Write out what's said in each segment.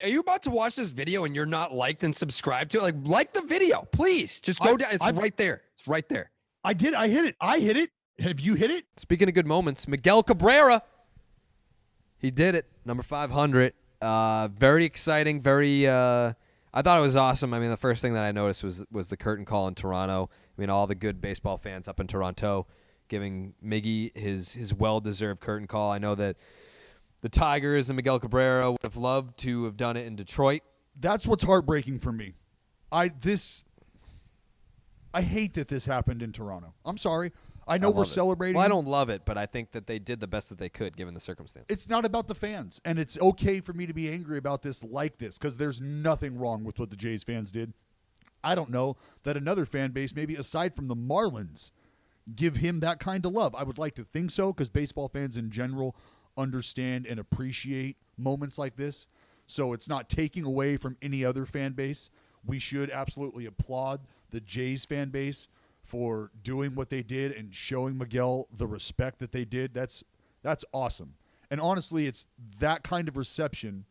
Are you about to watch this video and you're not liked and subscribed to it? Like the video, please. Just go down. It's right there. It's right there. I did. I hit it. I hit it. Have you hit it? Speaking of good moments, Miguel Cabrera. He did it. Number 500. Very exciting. Very. I thought it was awesome. I mean, the first thing that I noticed was the curtain call in Toronto. I mean, all the good baseball fans up in Toronto giving Miggy his well-deserved curtain call. I know that the Tigers and Miguel Cabrera would have loved to have done it in Detroit. That's what's heartbreaking for me. I hate that this happened in Toronto. I'm sorry. I know we're celebrating. Well, I don't love it, but I think that they did the best that they could given the circumstances. It's not about the fans, and it's okay for me to be angry about this like this because there's nothing wrong with what the Jays fans did. I don't know that another fan base, maybe aside from the Marlins, give him that kind of love. I would like to think so because baseball fans in general understand and appreciate moments like this. So it's not taking away from any other fan base. We should absolutely applaud the Jays fan base for doing what they did and showing Miguel the respect that they did. That's awesome. And honestly, it's that kind of reception.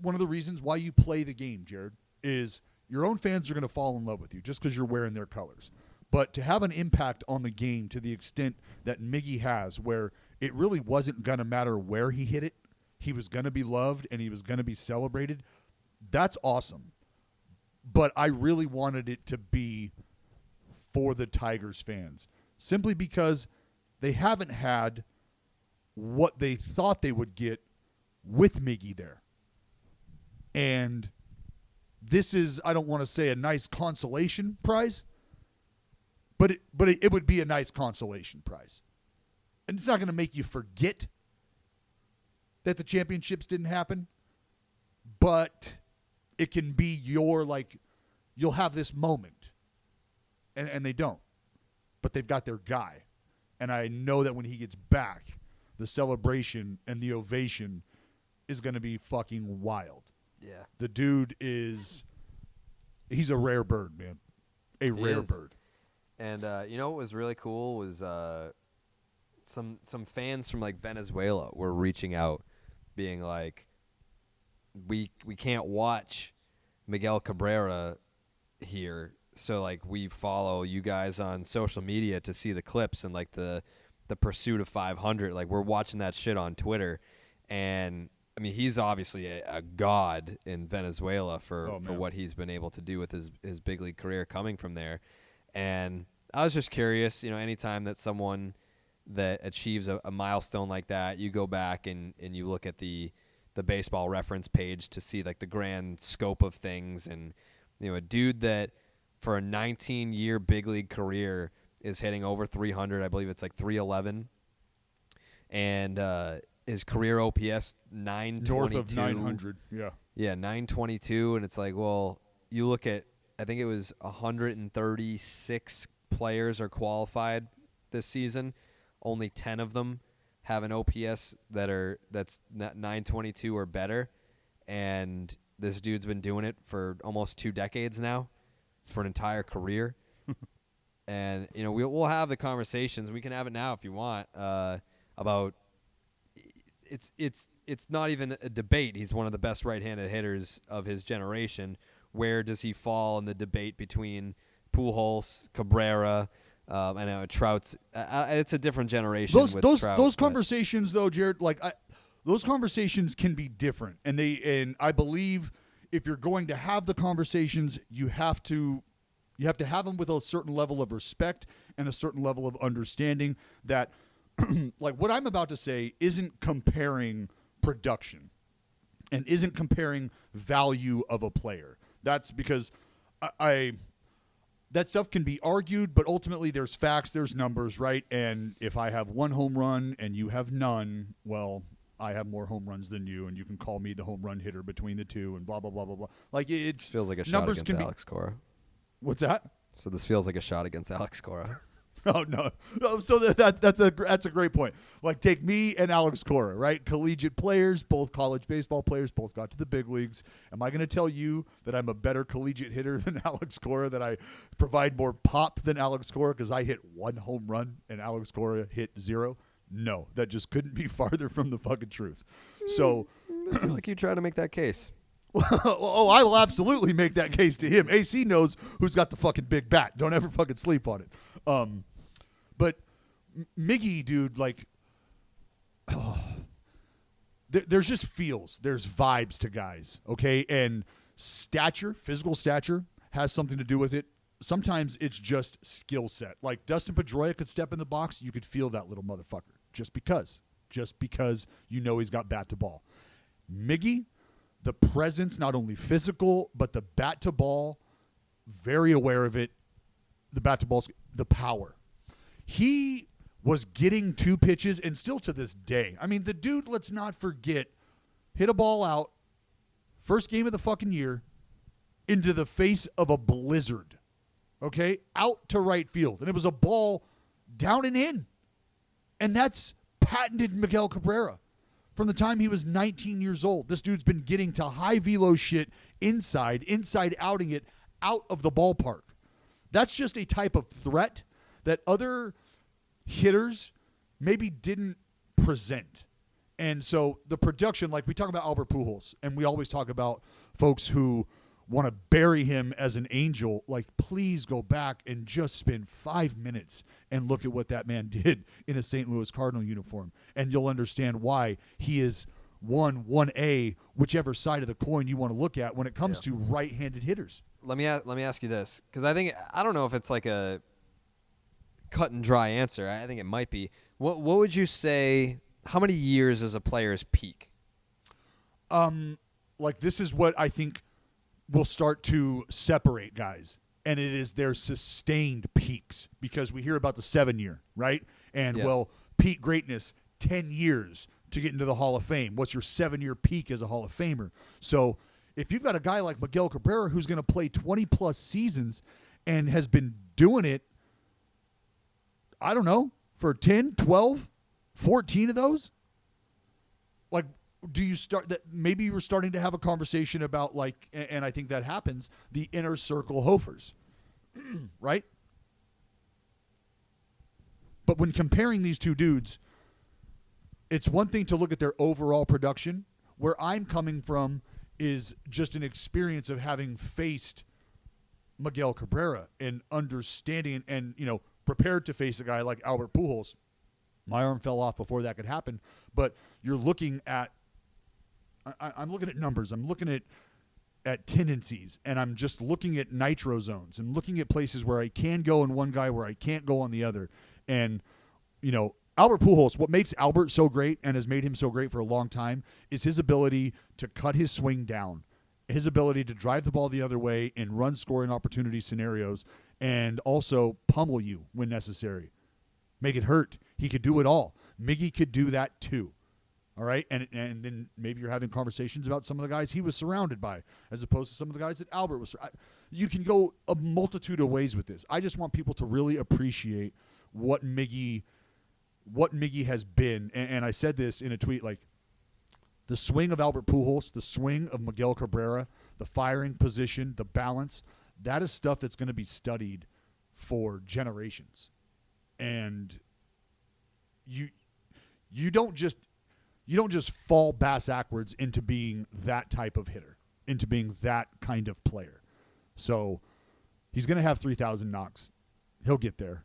One of the reasons why you play the game, Jared, is your own fans are going to fall in love with you just because you're wearing their colors. But to have an impact on the game to the extent that Miggy has, where it really wasn't going to matter where he hit it, he was going to be loved and he was going to be celebrated, that's awesome. But I really wanted it to be for the Tigers fans, simply because they haven't had what they thought they would get with Miggy there. And this is, I don't want to say a nice consolation prize, but it would be a nice consolation prize. And it's not going to make you forget that the championships didn't happen, but it can be your, you'll have this moment. And they don't. But they've got their guy. And I know that when he gets back, the celebration and the ovation is going to be fucking wild. Yeah. The dude he's a rare bird, man. A rare bird. And you know what was really cool was some fans from Venezuela were reaching out being like, we can't watch Miguel Cabrera here. So we follow you guys on social media to see the clips and the pursuit of 500. We're watching that shit on Twitter, and I mean he's obviously a god in Venezuela for what he's been able to do with his big league career coming from there. And I was just curious, anytime that someone that achieves a milestone like that, you go back and you look at the baseball reference page to see the grand scope of things, and a dude that for a 19-year big league career is hitting over 300. I believe it's 311. And his career OPS 922. North of 900, yeah. Yeah, 922. And it's well, you look at, I think it was 136 players are qualified this season. Only 10 of them have an OPS that's 922 or better. And this dude's been doing it for almost 2 decades now. For an entire career. And we'll have the conversations. We can have it now if you want about it's not even a debate. He's one of the best right-handed hitters of his generation. Where does he fall in the debate between Pujols, Cabrera, I know Trout's it's a different generation with Trout. Those conversations though, Jared, those conversations can be different. And I believe if you're going to have the conversations, you have to have them with a certain level of respect and a certain level of understanding that what I'm about to say isn't comparing production and isn't comparing value of a player. That's because that stuff can be argued, but ultimately there's facts, there's numbers, right? And if I have 1 home run and you have none, well, I have more home runs than you, and you can call me the home run hitter between the two, and blah, blah, blah, blah, blah. It feels like a shot against Alex Cora. What's that? So this feels like a shot against Alex Cora. Oh, no. So that's a great point. Take me and Alex Cora, right? Collegiate players, both college baseball players, both got to the big leagues. Am I going to tell you that I'm a better collegiate hitter than Alex Cora, that I provide more pop than Alex Cora because I hit 1 home run and Alex Cora hit 0? No, that just couldn't be farther from the fucking truth. So I feel like you try to make that case. Oh, I will absolutely make that case to him. AC knows who's got the fucking big bat. Don't ever fucking sleep on it. But Miggy, dude, like, there's just feels. There's vibes to guys, okay? And stature, physical stature, has something to do with it. Sometimes it's just skill set. Like Dustin Pedroia could step in the box, you could feel that little motherfucker just because you know he's got bat to ball. Miggy, the presence, not only physical, but the bat to ball, very aware of it. The bat to ball's the power. He was getting 2 pitches, and still to this day. I mean, the dude, let's not forget, hit a ball out, first game of the fucking year, into the face of a blizzard. Okay? Out to right field. And it was a ball down and in. And that's patented Miguel Cabrera. From the time he was 19 years old, this dude's been getting to high velo shit inside outing it out of the ballpark. That's just a type of threat that other hitters maybe didn't present. And so the production, like we talk about Albert Pujols, and we always talk about folks who want to bury him as an angel. Like, please go back and just spend 5 minutes and look at what that man did in a St. Louis Cardinal uniform, and you'll understand why he is 1A, whichever side of the coin you want to look at when it comes to right-handed hitters. Let me ask you this, because I don't know if it's like a cut and dry answer. I think it might be. What would you say? How many years is a player's peak? Like, this is what I think will start to separate guys, and it is their sustained peaks, because we hear about the 7-year, right? And yes. Well, peak greatness, 10 years to get into the Hall of Fame. What's your 7-year peak as a Hall of Famer? So if you've got a guy like Miguel Cabrera who's going to play 20-plus seasons and has been doing it, I don't know, for 10, 12, 14 of those, like, do you start that? Maybe you were starting to have a conversation about, like, and I think that happens, the inner circle Hofers, right? But when comparing these two dudes, it's one thing to look at their overall production. Where I'm coming from is just an experience of having faced Miguel Cabrera and understanding and you know, prepared to face a guy like Albert Pujols. My arm fell off before that could happen, but you're looking at, I'm looking at numbers. I'm looking at tendencies, and I'm just looking at nitro zones and looking at places where I can go in one guy where I can't go on the other. And, you know, Albert Pujols, what makes Albert so great and has made him so great for a long time is his ability to cut his swing down, his ability to drive the ball the other way in run scoring opportunity scenarios, and also pummel you when necessary. Make it hurt. He could do it all. Miggy could do that too. All right, and then maybe you're having conversations about some of the guys he was surrounded by, as opposed to some of the guys that Albert was. You can go a multitude of ways with this. I just want people to really appreciate what Miggy has been. And I said this in a tweet, like, the swing of Albert Pujols, the swing of Miguel Cabrera, the firing position, the balance, that is stuff that's going to be studied for generations. And you don't just fall bass backwards into being that type of hitter, into being that kind of player. So he's going to have 3,000 knocks. He'll get there.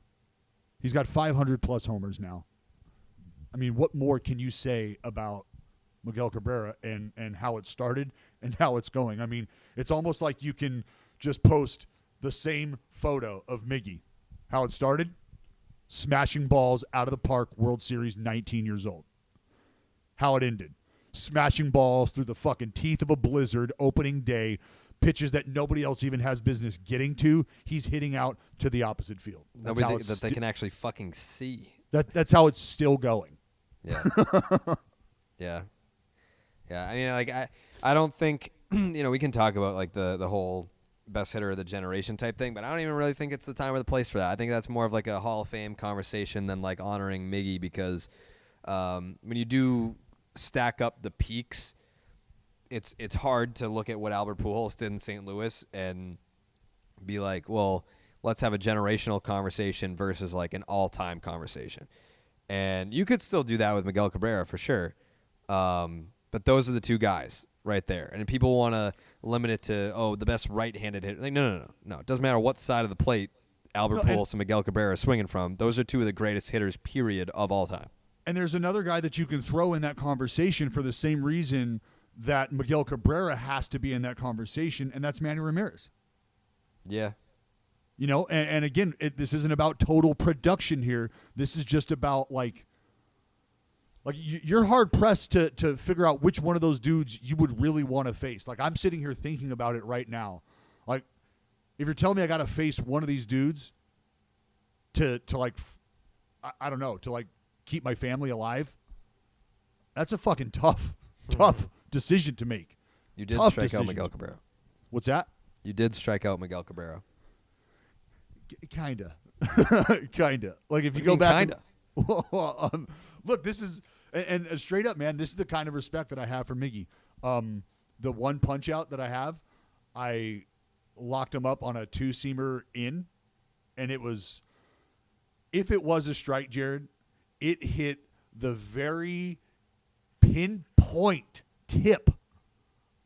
He's got 500-plus homers now. I mean, what more can you say about Miguel Cabrera and how it started and how it's going? I mean, it's almost like you can just post the same photo of Miggy. How it started? Smashing balls out of the park, World Series, 19 years old. How it ended? Smashing balls through the fucking teeth of a blizzard, opening day, pitches that nobody else even has business getting to. He's hitting out to the opposite field. Nobody that they can actually fucking see. That's how it's still going. Yeah. Yeah. I mean, like, I don't think, you know, we can talk about, like, the whole best hitter of the generation type thing, but I don't even really think it's the time or the place for that. I think that's more of like a Hall of Fame conversation than, like, honoring Miggy, because when you do stack up the peaks, it's hard to look at what Albert Pujols did in St. Louis and be like, well, let's have a generational conversation versus, like, an all-time conversation. And you could still do that with Miguel Cabrera for sure. But those are the two guys right there. And people want to limit it to, the best right-handed hitter. Like, no. It doesn't matter what side of the plate Albert Pujols and Miguel Cabrera are swinging from. Those are two of the greatest hitters, period, of all time. And there's another guy that you can throw in that conversation for the same reason that Miguel Cabrera has to be in that conversation, and that's Manny Ramirez. Yeah. You know, and again, this isn't about total production here. This is just about, like you're hard-pressed to figure out which one of those dudes you would really want to face. Like, I'm sitting here thinking about it right now. Like, if you're telling me I got to face one of these dudes to I don't know, to, like, keep my family alive, that's a fucking tough decision to make. You did strike out Miguel Cabrera. What's that? You did strike out Miguel Cabrera. Kinda. Like, if you go back. Kinda. Look, this is, and straight up, man, this is the kind of respect that I have for Miggy. The one punch out that I have, I locked him up on a two-seamer in, and it was, if it was a strike, Jared, it hit the very pinpoint tip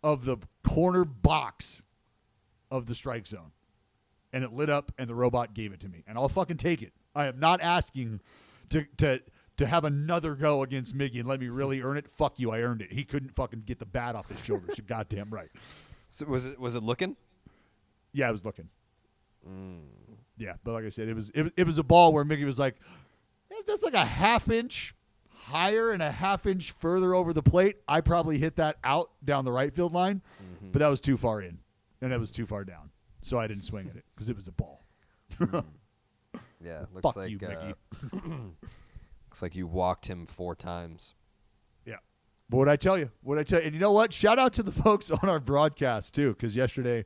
of the corner box of the strike zone. And it lit up, and the robot gave it to me. And I'll fucking take it. I am not asking to have another go against Miggy and let me really earn it. Fuck you, I earned it. He couldn't fucking get the bat off his shoulders. You're goddamn right. So was it looking? Yeah, I was looking. Yeah, but like I said, it was a ball where Miggy was like, if that's like a half inch higher and a half inch further over the plate, I probably hit that out down the right field line. But that was too far in, and that was too far down. So I didn't swing at it because it was a ball. Yeah, looks Fuck like you, Miggy. looks like you walked him 4 times. Yeah. But what I tell you? And you know what? Shout out to the folks on our broadcast, too, because yesterday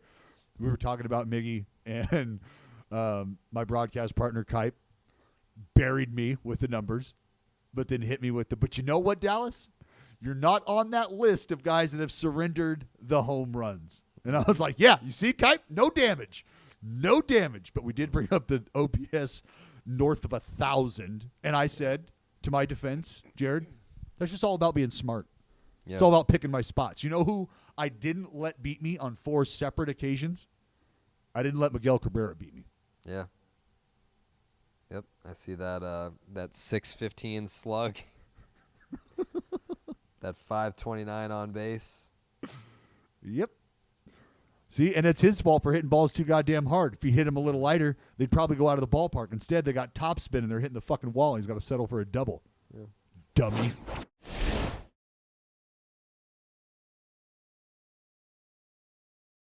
we were talking about Miggy, and my broadcast partner, Kipe, buried me with the numbers, but then hit me with but you know what, Dallas? You're not on that list of guys that have surrendered the home runs. And I was like, yeah, you see, Kipe? No damage. But we did bring up the OPS north of 1,000. And I said, to my defense, Jared, that's just all about being smart. Yep. It's all about picking my spots. You know who I didn't let beat me on 4 separate occasions? I didn't let Miguel Cabrera beat me. Yeah. Yep, I see that that 615 slug. That 529 on base. Yep. See, and it's his fault for hitting balls too goddamn hard. If he hit him a little lighter, they'd probably go out of the ballpark. Instead, they got top spin and they're hitting the fucking wall. He's got to settle for a double. Yeah. Dummy.